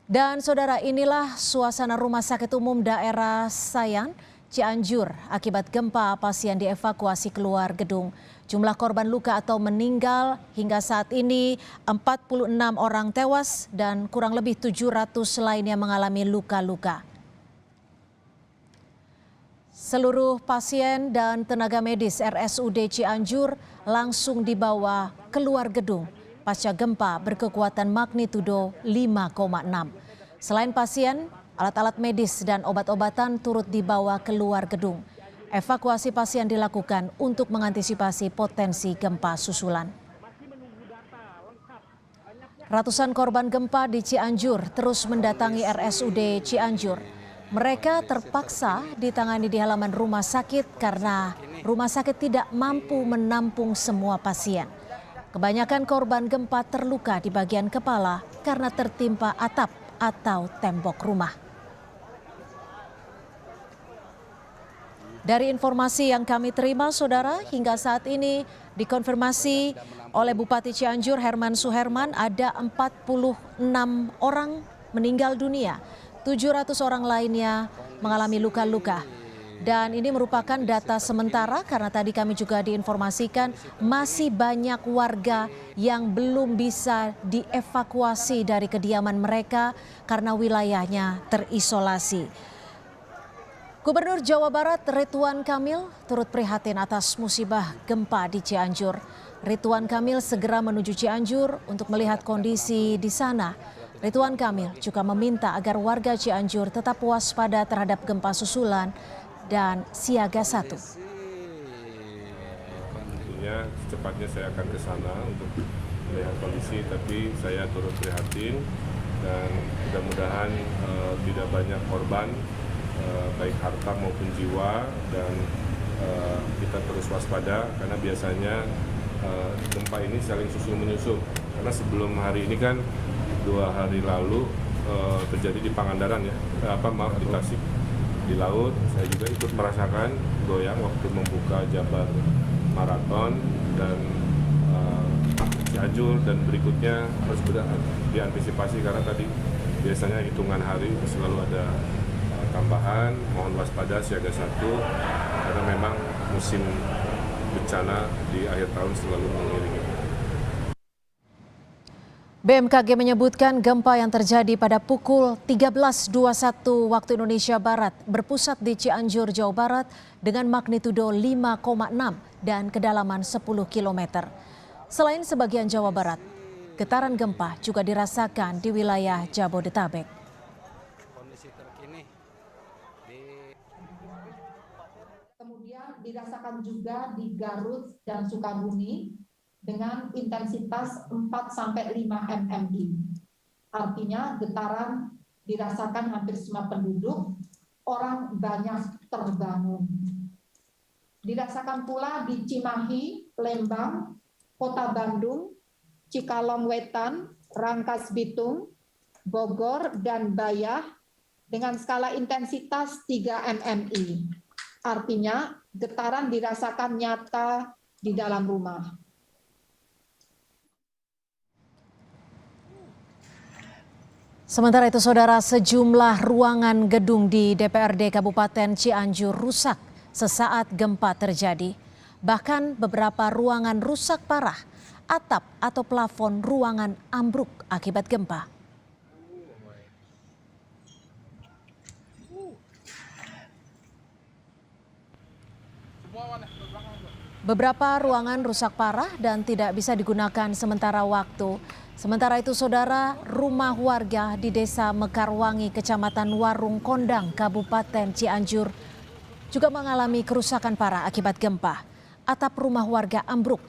Dan saudara, inilah suasana Rumah Sakit Umum Daerah Sayan, Cianjur. Akibat gempa, pasien dievakuasi keluar gedung. Jumlah korban luka atau meninggal hingga saat ini 46 orang tewas dan kurang lebih 700 lainnya mengalami luka-luka. Seluruh pasien dan tenaga medis RSUD Cianjur langsung dibawa keluar gedung pasca gempa berkekuatan magnitudo 5,6. Selain pasien, alat-alat medis dan obat-obatan turut dibawa keluar gedung. Evakuasi pasien dilakukan untuk mengantisipasi potensi gempa susulan. Ratusan korban gempa di Cianjur terus mendatangi RSUD Cianjur. Mereka terpaksa ditangani di halaman rumah sakit karena rumah sakit tidak mampu menampung semua pasien. Kebanyakan korban gempa terluka di bagian kepala karena tertimpa atap atau tembok rumah. Dari informasi yang kami terima, saudara, hingga saat ini dikonfirmasi oleh Bupati Cianjur Herman Suherman ada 46 orang meninggal dunia, 700 orang lainnya mengalami luka-luka. Dan ini merupakan data sementara karena tadi kami juga diinformasikan masih banyak warga yang belum bisa dievakuasi dari kediaman mereka karena wilayahnya terisolasi. Gubernur Jawa Barat Ridwan Kamil turut prihatin atas musibah gempa di Cianjur. Ridwan Kamil segera menuju Cianjur untuk melihat kondisi di sana. Ridwan Kamil juga meminta agar warga Cianjur tetap waspada terhadap gempa susulan dan siaga 1. Tentunya secepatnya saya akan ke sana untuk melihat kondisi, tapi saya turut prihatin dan mudah-mudahan tidak banyak korban, baik harta maupun jiwa, dan kita terus waspada karena biasanya gempa ini saling susul-menyusul. Karena sebelum hari ini kan 2 hari lalu terjadi di Pangandaran ya, di Tasik. Di laut, saya juga ikut merasakan goyang waktu membuka Jabar Marathon dan Cianjur, dan berikutnya harus diantisipasi karena tadi biasanya hitungan hari selalu ada tambahan. Mohon waspada siaga 1 karena memang musim bencana di akhir tahun selalu mengiringi. BMKG menyebutkan gempa yang terjadi pada pukul 13.21 waktu Indonesia Barat berpusat di Cianjur, Jawa Barat dengan magnitudo 5,6 dan kedalaman 10 km. Selain sebagian Jawa Barat, getaran gempa juga dirasakan di wilayah Jabodetabek. Kemudian dirasakan juga di Garut dan Sukabumi dengan intensitas 4-5 mmi. Artinya getaran dirasakan hampir semua penduduk, orang banyak terbangun. Dirasakan pula di Cimahi, Lembang, Kota Bandung, Cikalong Wetan, Rangkas Bitung, Bogor, dan Bayah dengan skala intensitas 3 mmi. Artinya getaran dirasakan nyata di dalam rumah. Sementara itu, saudara, sejumlah ruangan gedung di DPRD Kabupaten Cianjur rusak sesaat gempa terjadi. Bahkan beberapa ruangan rusak parah, atap atau plafon ruangan ambruk akibat gempa. Beberapa ruangan rusak parah dan tidak bisa digunakan sementara waktu. Sementara itu, saudara, rumah warga di Desa Mekarwangi, Kecamatan Warung Kondang, Kabupaten Cianjur juga mengalami kerusakan parah akibat gempa. Atap rumah warga ambruk.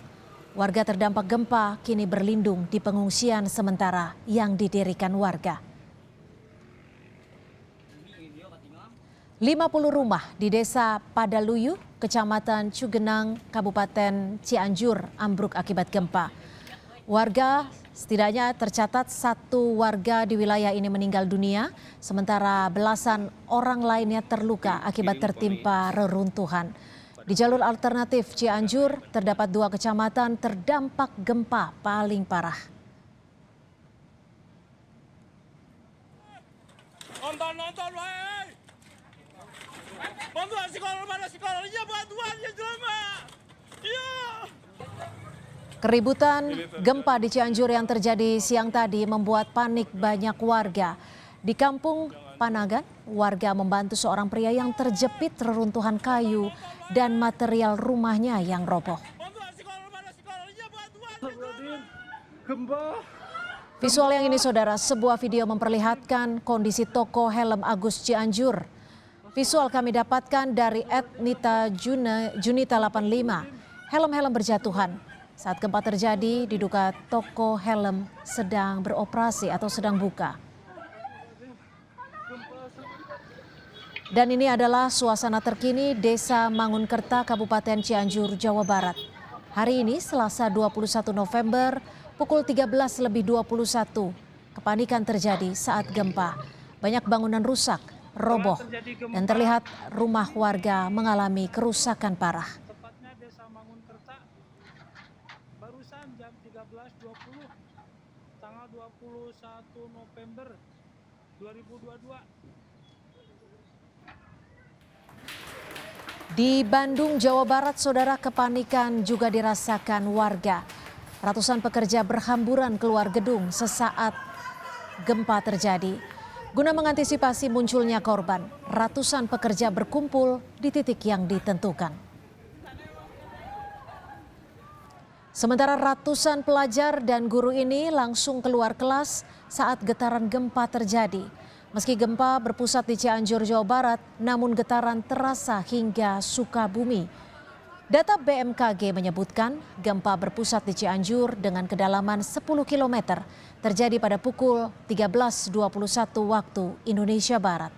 Warga terdampak gempa kini berlindung di pengungsian sementara yang didirikan warga. 50 rumah di Desa Padaluyu, Kecamatan Cugenang, Kabupaten Cianjur ambruk akibat gempa. Warga setidaknya tercatat 1 warga di wilayah ini meninggal dunia, sementara belasan orang lainnya terluka akibat tertimpa reruntuhan. Di jalur alternatif Cianjur terdapat 2 kecamatan terdampak gempa paling parah. Nonton, woi. Bantuan sekolah mana sekolahnya, bantuannya cuma. Iya. Keributan gempa di Cianjur yang terjadi siang tadi membuat panik banyak warga. Di Kampung Panagan, warga membantu seorang pria yang terjepit reruntuhan kayu dan material rumahnya yang roboh. Visual yang ini saudara, sebuah video memperlihatkan kondisi toko helm Agus Cianjur. Visual kami dapatkan dari @nita_junita85. Helm-helm berjatuhan. Saat gempa terjadi, diduga toko helm sedang beroperasi atau sedang buka. Dan ini adalah suasana terkini Desa Mangunkerta, Kabupaten Cianjur, Jawa Barat. Hari ini, Selasa 21 November, pukul 13:21, kepanikan terjadi saat gempa. Banyak bangunan rusak, roboh, dan terlihat rumah warga mengalami kerusakan parah. Tepatnya Desa Mangunkerta, barusan jam 13.20, tanggal 21 November 2022. Di Bandung, Jawa Barat, saudara, kepanikan juga dirasakan warga. Ratusan pekerja berhamburan keluar gedung sesaat gempa terjadi. Guna mengantisipasi munculnya korban, ratusan pekerja berkumpul di titik yang ditentukan. Sementara ratusan pelajar dan guru ini langsung keluar kelas saat getaran gempa terjadi. Meski gempa berpusat di Cianjur, Jawa Barat, namun getaran terasa hingga Sukabumi. Data BMKG menyebutkan gempa berpusat di Cianjur dengan kedalaman 10 km terjadi pada pukul 13.21 waktu Indonesia Barat.